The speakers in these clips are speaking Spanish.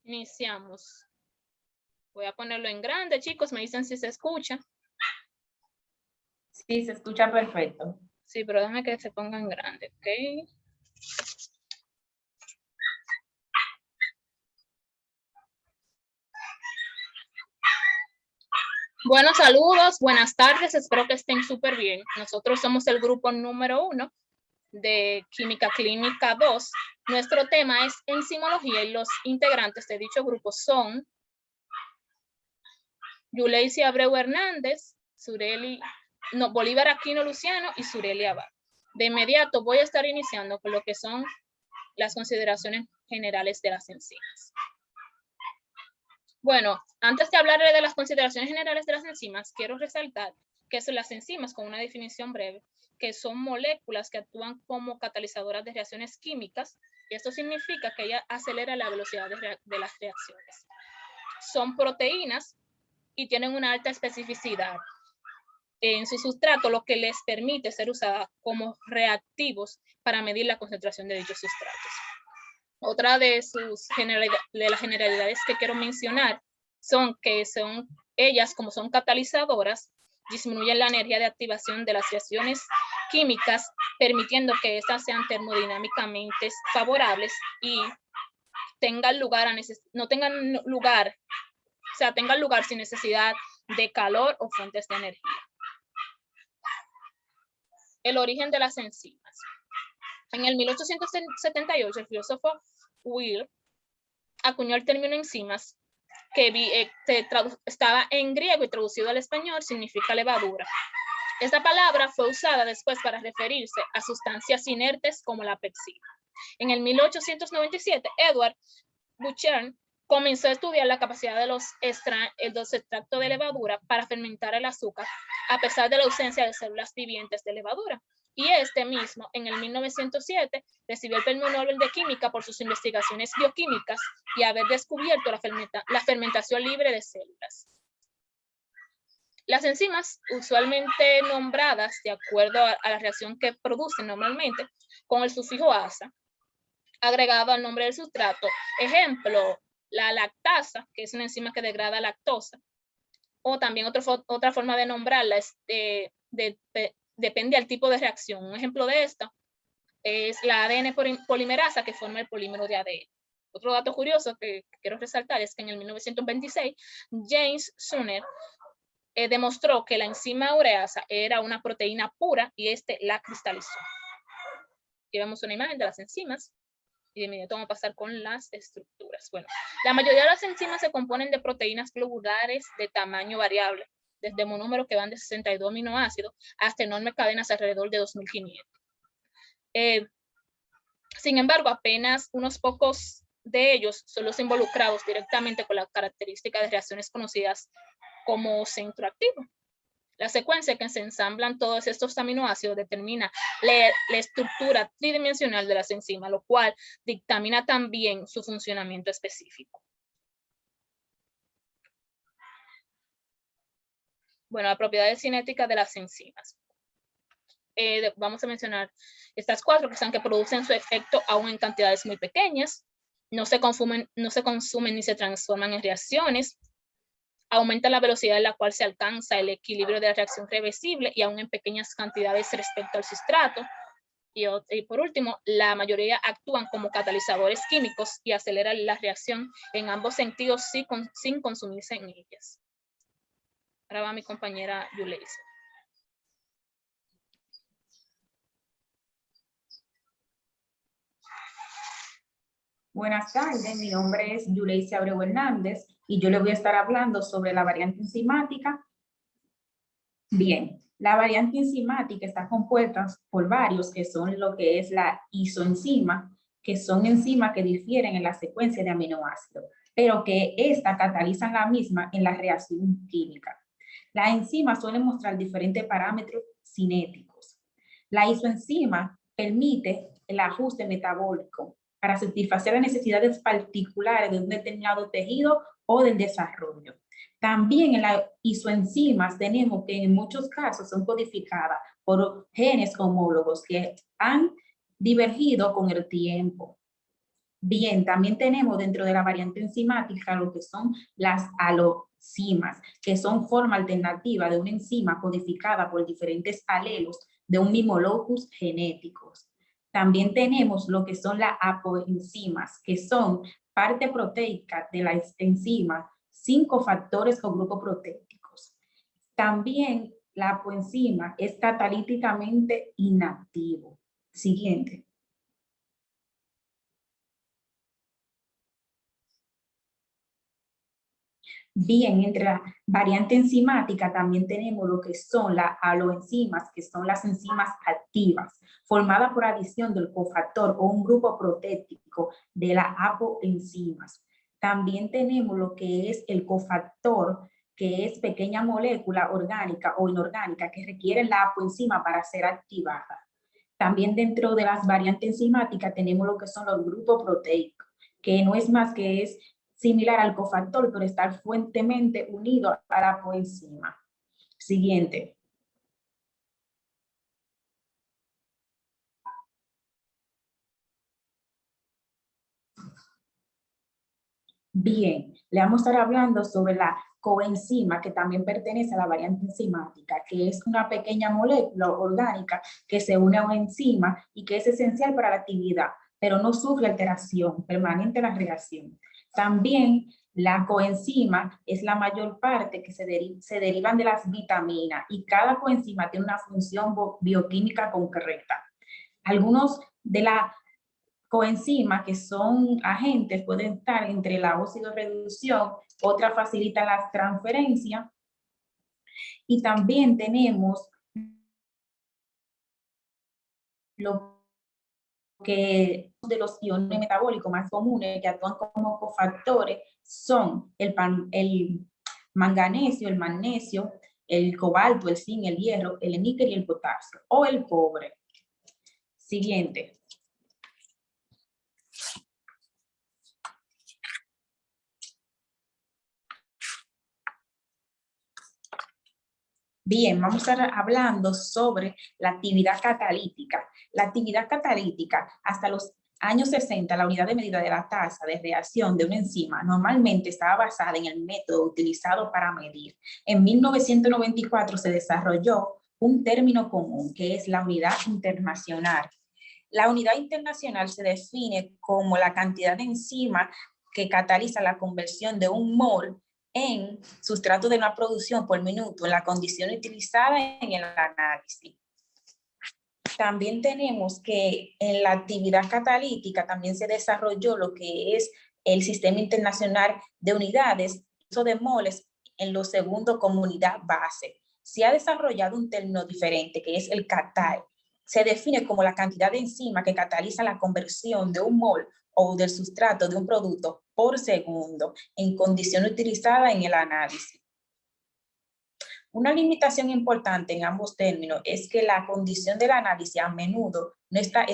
Iniciamos. Voy a ponerlo en grande, chicos. Me dicen si se escucha. Sí, se escucha perfecto. Sí, pero déjame que se ponga en grande, ¿ok? Buenos saludos, buenas tardes, espero que estén súper bien. Nosotros somos el grupo número 1 de Química Clínica 2. Nuestro tema es enzimología y los integrantes de dicho grupo son Yuleisi Abreu Hernández, Bolívar Aquino Luciano y Sureli Abad. De inmediato voy a estar iniciando con lo que son las consideraciones generales de las enzimas. Bueno, antes de hablarle de las consideraciones generales de las enzimas, quiero resaltar que son las enzimas, con una definición breve, que son moléculas que actúan como catalizadoras de reacciones químicas, y esto significa que ella acelera la velocidad de las reacciones. Son proteínas y tienen una alta especificidad en su sustrato, lo que les permite ser usadas como reactivos para medir la concentración de dichos sustratos. Otra de las generalidades que quiero mencionar son que ellas, como son catalizadoras, disminuyen la energía de activación de las reacciones químicas, permitiendo que éstas sean termodinámicamente favorables y tengan lugar sin necesidad de calor o fuentes de energía. El origen de las enzimas. En el 1878, el filósofo Will acuñó el término enzimas, que estaba en griego y traducido al español significa levadura. Esta palabra fue usada después para referirse a sustancias inertes como la pepsina. En el 1897, Edward Buchanan comenzó a estudiar la capacidad de los extractos de levadura para fermentar el azúcar, a pesar de la ausencia de células vivientes de levadura. Y este mismo, en el 1907, recibió el Premio Nobel de Química por sus investigaciones bioquímicas y haber descubierto la fermentación libre de células. Las enzimas, usualmente nombradas de acuerdo a la reacción que producen normalmente, con el sufijo asa, agregado al nombre del sustrato. Ejemplo, la lactasa, que es una enzima que degrada lactosa, o también otra forma de nombrarla es depende del tipo de reacción. Un ejemplo de esto es la ADN polimerasa, que forma el polímero de ADN. Otro dato curioso que quiero resaltar es que en el 1926, James Suner demostró que la enzima ureasa era una proteína pura y la cristalizó. Aquí vemos una imagen de las enzimas y de inmediato vamos a pasar con las estructuras. Bueno, la mayoría de las enzimas se componen de proteínas globulares de tamaño variable, desde monómeros que van de 62 aminoácidos hasta enormes cadenas alrededor de 2500. Sin embargo, apenas unos pocos de ellos son los involucrados directamente con las características de reacciones conocidas como centro activo. La secuencia que se ensamblan todos estos aminoácidos determina la estructura tridimensional de las enzimas, lo cual dictamina también su funcionamiento específico. Bueno, las propiedades cinéticas de las enzimas. Vamos a mencionar estas 4 que son que producen su efecto aún en cantidades muy pequeñas, no se consumen ni se transforman en reacciones, aumenta la velocidad en la cual se alcanza el equilibrio de la reacción reversible y aún en pequeñas cantidades respecto al sustrato. Y por último, la mayoría actúan como catalizadores químicos y aceleran la reacción en ambos sentidos sin consumirse en ellas. Ahora va mi compañera Yuleisi. Buenas tardes, mi nombre es Yuleisi Abreu Hernández y yo le voy a estar hablando sobre la variante enzimática. Bien, la variante enzimática está compuesta por varios que son lo que es la isoenzima, que son enzimas que difieren en la secuencia de aminoácidos, pero que esta catalizan la misma en la reacción química. Las enzimas suelen mostrar diferentes parámetros cinéticos. La isoenzima permite el ajuste metabólico para satisfacer las necesidades particulares de un determinado tejido o del desarrollo. También en las isoenzimas tenemos que en muchos casos son codificadas por genes homólogos que han divergido con el tiempo. Bien, también tenemos dentro de la variante enzimática lo que son las alosimas, que son forma alternativa de una enzima codificada por diferentes alelos de un mismo locus genéticos. También tenemos lo que son las apoenzimas, que son parte proteica de la enzima, 5 factores o grupos proteicos. También la apoenzima es catalíticamente inactivo. Siguiente. Bien, entre la variante enzimática también tenemos lo que son las aloenzimas, que son las enzimas activas, formadas por adición del cofactor o un grupo protético de las apoenzimas. También tenemos lo que es el cofactor, que es pequeña molécula orgánica o inorgánica que requiere la apoenzima para ser activada. También dentro de las variantes enzimáticas tenemos lo que son los grupos proteicos, que no es más que es similar al cofactor, pero estar fuertemente unido a la coenzima. Siguiente. Bien, le vamos a estar hablando sobre la coenzima, que también pertenece a la variante enzimática, que es una pequeña molécula orgánica que se une a una enzima y que es esencial para la actividad, pero no sufre alteración permanente en la reacción. También la coenzima es la mayor parte que se derivan de las vitaminas y cada coenzima tiene una función bioquímica concreta. Algunos de las coenzimas, que son agentes, pueden estar entre la oxidorreducción, otra facilita la transferencia, y también tenemos lo que de los iones metabólicos más comunes que actúan como cofactores son el manganesio, el magnesio, el cobalto, el zinc, el hierro, el níquel y el potasio, o el cobre. Siguiente. Bien, vamos a estar hablando sobre la actividad catalítica. La actividad catalítica, hasta los años 60, la unidad de medida de la tasa de reacción de una enzima normalmente estaba basada en el método utilizado para medir. En 1994 se desarrolló un término común, que es la unidad internacional. La unidad internacional se define como la cantidad de enzima que cataliza la conversión de un mol en sustrato de una producción por minuto en la condición utilizada en el análisis. También tenemos que en la actividad catalítica también se desarrolló lo que es el Sistema Internacional de Unidades, uso de moles en los segundos como unidad base. Se ha desarrollado un término diferente que es el CATAE. Se define como la cantidad de enzima que cataliza la conversión de un mol o del sustrato de un producto por segundo en condición utilizada en el análisis. Una limitación importante en ambos términos es que la condición del análisis a menudo no está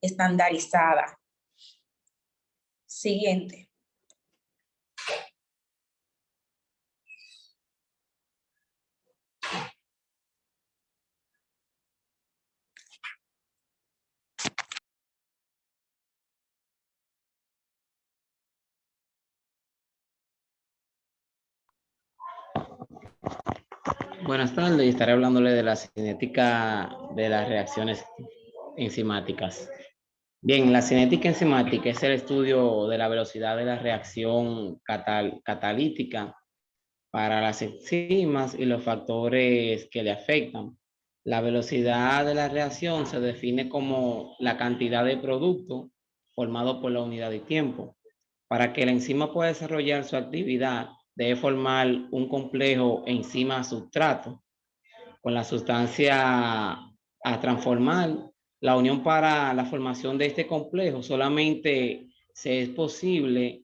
estandarizada. Siguiente. Buenas tardes, estaré hablándole de la cinética de las reacciones enzimáticas. Bien, la cinética enzimática es el estudio de la velocidad de la reacción catalítica para las enzimas y los factores que le afectan. La velocidad de la reacción se define como la cantidad de producto formado por la unidad de tiempo. Para que la enzima pueda desarrollar su actividad, debe formar un complejo enzima-substrato con la sustancia a transformar. La unión para la formación de este complejo solamente se es posible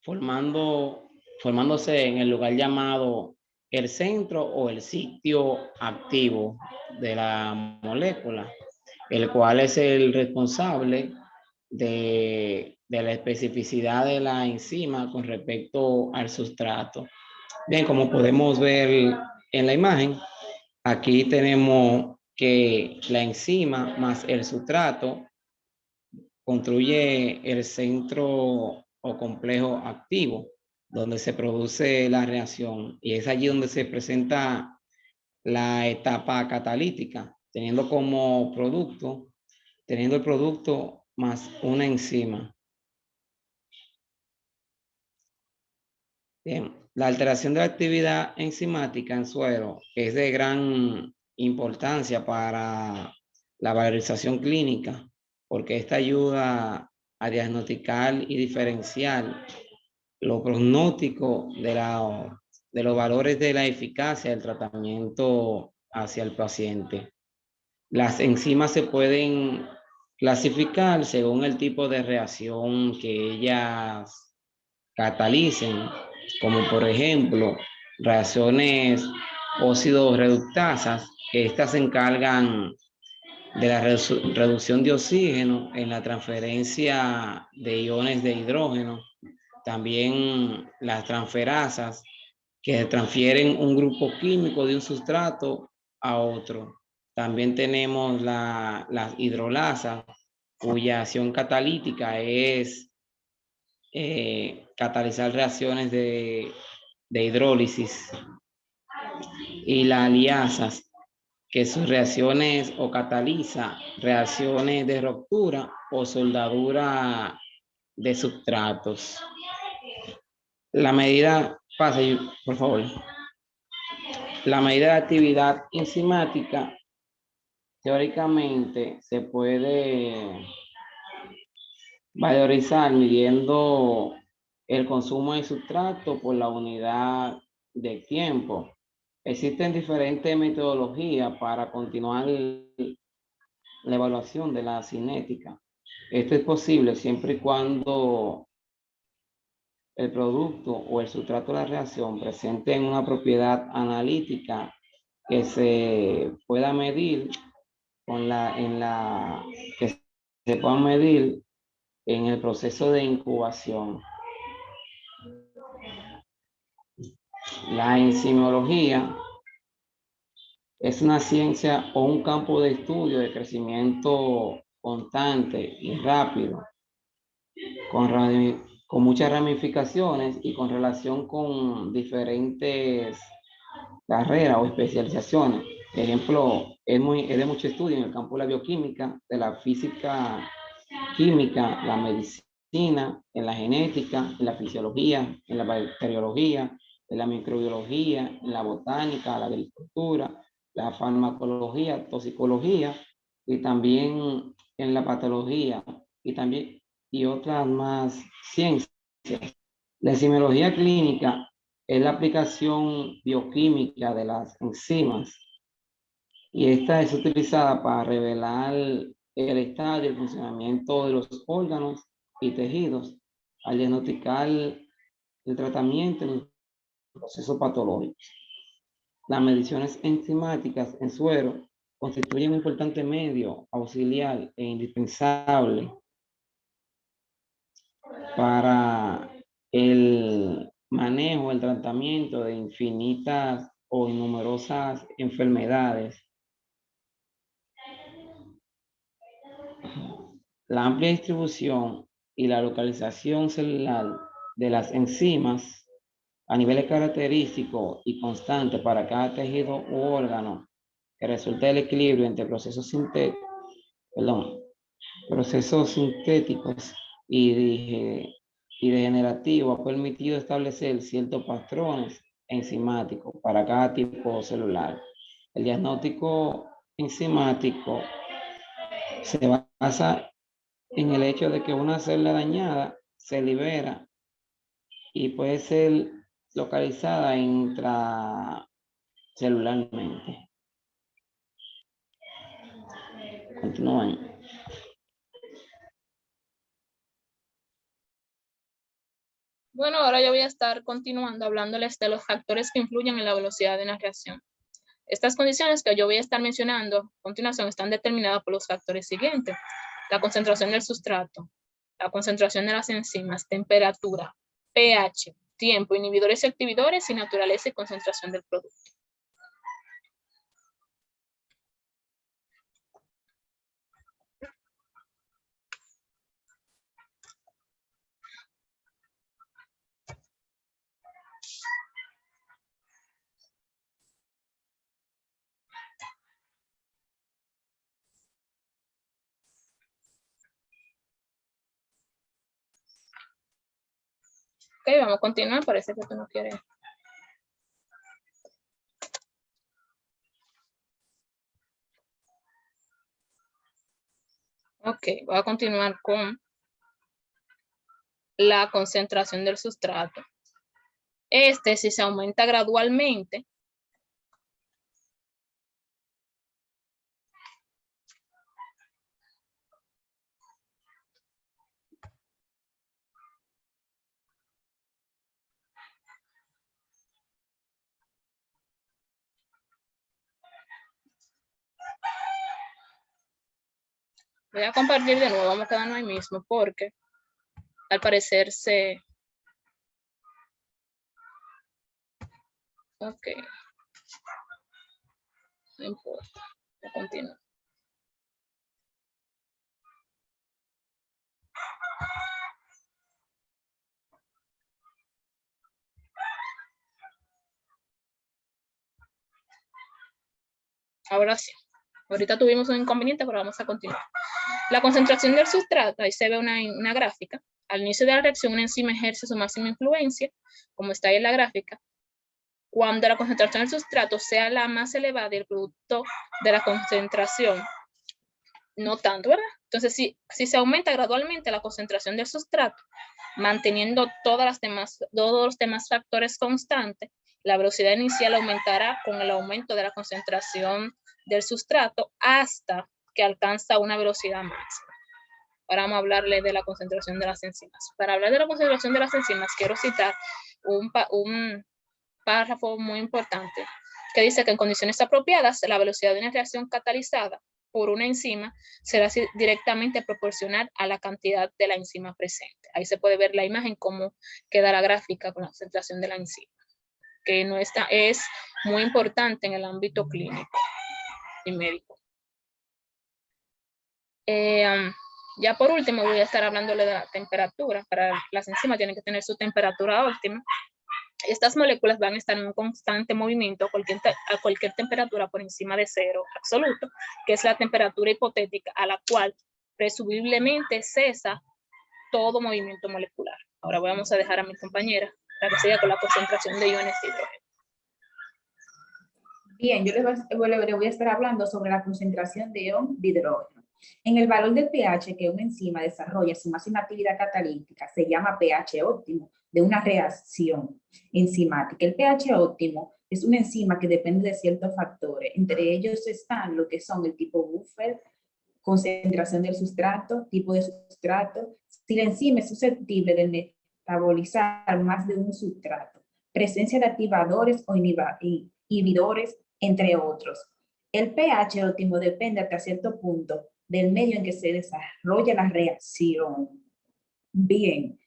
formándose en el lugar llamado el centro o el sitio activo de la molécula, el cual es el responsable de la especificidad de la enzima con respecto al sustrato. Bien, como podemos ver en la imagen, aquí tenemos que la enzima más el sustrato construye el centro o complejo activo, donde se produce la reacción, y es allí donde se presenta la etapa catalítica, teniendo el producto más una enzima. Bien, la alteración de la actividad enzimática en suero es de gran importancia para la valorización clínica, porque esta ayuda a diagnosticar y diferenciar los pronósticos de los valores de la eficacia del tratamiento hacia el paciente. Las enzimas se pueden clasificar según el tipo de reacción que ellas catalicen, como por ejemplo reacciones óxido-reductasas, que estas se encargan de la reducción de oxígeno en la transferencia de iones de hidrógeno. También las transferasas, que transfieren un grupo químico de un sustrato a otro. También tenemos las hidrolasas, cuya acción catalítica es catalizar reacciones de hidrólisis. Y las liasas, que sus reacciones o cataliza reacciones de ruptura o soldadura de sustratos. La medida, pase por favor. La medida de actividad enzimática teóricamente se puede valorizar midiendo el consumo de sustrato por la unidad de tiempo. Existen diferentes metodologías para continuar la evaluación de la cinética. Esto es posible siempre y cuando el producto o el sustrato de la reacción presente una propiedad analítica que se pueda medir que se pueda medir en el proceso de incubación. La enzimología es una ciencia o un campo de estudio de crecimiento constante y rápido, con muchas ramificaciones y con relación con diferentes carreras o especializaciones. Por ejemplo, es de mucho estudio en el campo de la bioquímica, de la física química, la medicina, en la genética, en la fisiología, en la bacteriología, en la microbiología, en la botánica, la agricultura, la farmacología, toxicología, y también en la patología y otras más ciencias. La enzimología clínica es la aplicación bioquímica de las enzimas, y esta es utilizada para revelar el estado y el funcionamiento de los órganos y tejidos al diagnosticar el tratamiento en los procesos patológicos. Las mediciones enzimáticas en suero constituyen un importante medio auxiliar e indispensable para el manejo, el tratamiento de infinitas o numerosas enfermedades. La amplia distribución y la localización celular de las enzimas a niveles característicos y constantes para cada tejido u órgano que resulta del equilibrio entre procesos sintéticos y degenerativos ha permitido establecer ciertos patrones enzimáticos para cada tipo celular. El diagnóstico enzimático se basa en el hecho de que una célula dañada se libera y puede ser localizada intracelularmente. Continúan. Bueno, ahora yo voy a estar continuando hablándoles de los factores que influyen en la velocidad de una reacción. Estas condiciones que yo voy a estar mencionando a continuación están determinadas por los factores siguientes: la concentración del sustrato, la concentración de las enzimas, temperatura, pH, tiempo, inhibidores y activadores, y naturaleza y concentración del producto. vamos a continuar. Parece que tú no quieres. Ok, voy a continuar con la concentración del sustrato. Si se aumenta gradualmente, voy a compartir de nuevo, vamos a quedarnos ahí mismo porque al parecer ok, no importa, voy a continuar. Ahora sí, ahorita tuvimos un inconveniente, pero vamos a continuar. La concentración del sustrato, ahí se ve una gráfica. Al inicio de la reacción, una enzima ejerce su máxima influencia, como está ahí en la gráfica, cuando la concentración del sustrato sea la más elevada y el producto de la concentración no tanto, ¿verdad? Entonces, si se aumenta gradualmente la concentración del sustrato, manteniendo todos los demás factores constantes, la velocidad inicial aumentará con el aumento de la concentración del sustrato hasta que alcanza una velocidad máxima. Ahora vamos a hablarle de la concentración de las enzimas. Para hablar de la concentración de las enzimas, quiero citar un párrafo muy importante que dice que en condiciones apropiadas, la velocidad de una reacción catalizada por una enzima será directamente proporcional a la cantidad de la enzima presente. Ahí se puede ver la imagen, cómo queda la gráfica con la concentración de la enzima, que es muy importante en el ámbito clínico y médico. Ya por último voy a estar hablándole de la temperatura. Para las enzimas tienen que tener su temperatura óptima. Estas moléculas van a estar en un constante movimiento a cualquier temperatura por encima de 0 absoluto, que es la temperatura hipotética a la cual presumiblemente cesa todo movimiento molecular. Ahora vamos a dejar a mi compañera para que siga con la concentración de iones de hidrógeno. Bien, yo le voy a estar hablando sobre la concentración de ion de hidrógeno. En el valor del pH que una enzima desarrolla su máxima actividad catalítica se llama pH óptimo de una reacción enzimática. El pH óptimo es una enzima que depende de ciertos factores. Entre ellos están lo que son el tipo buffer, concentración del sustrato, tipo de sustrato, si la enzima es susceptible de metabolizar más de un sustrato, presencia de activadores o inhibidores, entre otros. El pH óptimo depende hasta cierto punto del medio en que se desarrolla la reacción. Bien,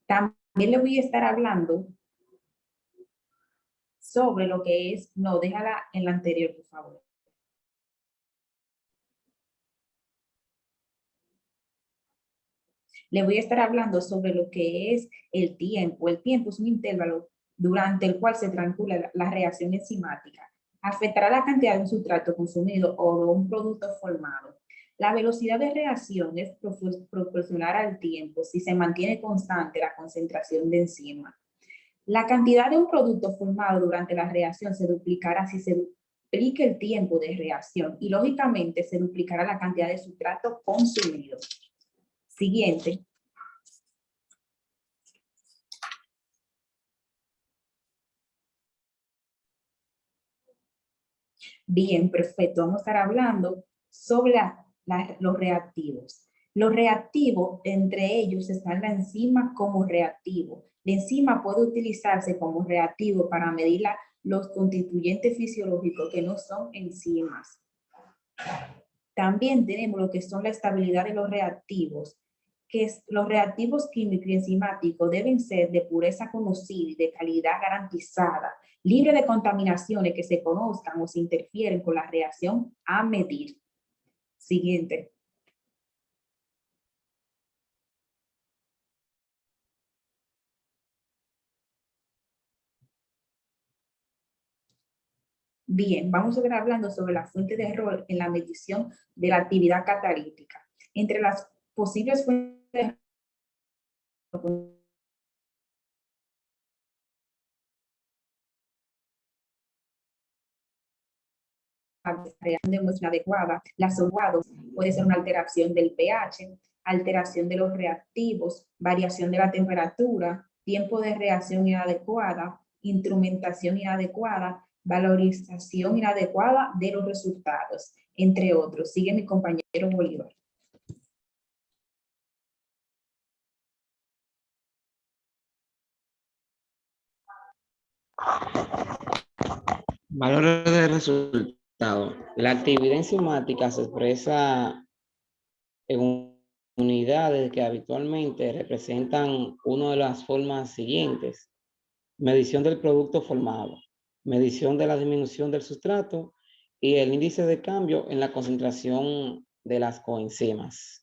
también le voy a estar hablando sobre lo que es, no, déjala en la anterior, por favor. Le voy a estar hablando sobre lo que es el tiempo. El tiempo es un intervalo durante el cual se transcurre la reacción enzimática. Afectará la cantidad de un sustrato consumido o de un producto formado. La velocidad de reacción es proporcional al tiempo si se mantiene constante la concentración de enzima. La cantidad de un producto formado durante la reacción se duplicará si se duplica el tiempo de reacción y lógicamente se duplicará la cantidad de sustrato consumido. Siguiente. Bien, perfecto. Vamos a estar hablando sobre los reactivos. Los reactivos, entre ellos está la enzima como reactivo. La enzima puede utilizarse como reactivo para medir los constituyentes fisiológicos que no son enzimas. También tenemos lo que son la estabilidad de los reactivos, que los reactivos químicos y enzimáticos deben ser de pureza conocida y de calidad garantizada, libre de contaminaciones que se conozcan o se interfieren con la reacción a medir. Siguiente. Bien, vamos a ver hablando sobre la fuente de error en la medición de la actividad catalítica. Entre las posibles fuentes de error reacción de muestra adecuada, la solvado puede ser una alteración del pH, alteración de los reactivos, variación de la temperatura, tiempo de reacción inadecuada, instrumentación inadecuada, valorización inadecuada de los resultados, entre otros. Sigue mi compañero Bolívar. Valores de resultado. La actividad enzimática se expresa en unidades que habitualmente representan una de las formas siguientes: medición del producto formado, medición de la disminución del sustrato y el índice de cambio en la concentración de las coenzimas.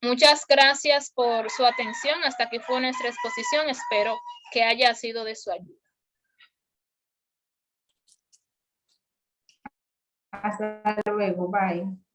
Muchas gracias por su atención. Hasta aquí fue nuestra exposición. Espero que haya sido de su ayuda. Hasta luego, bye.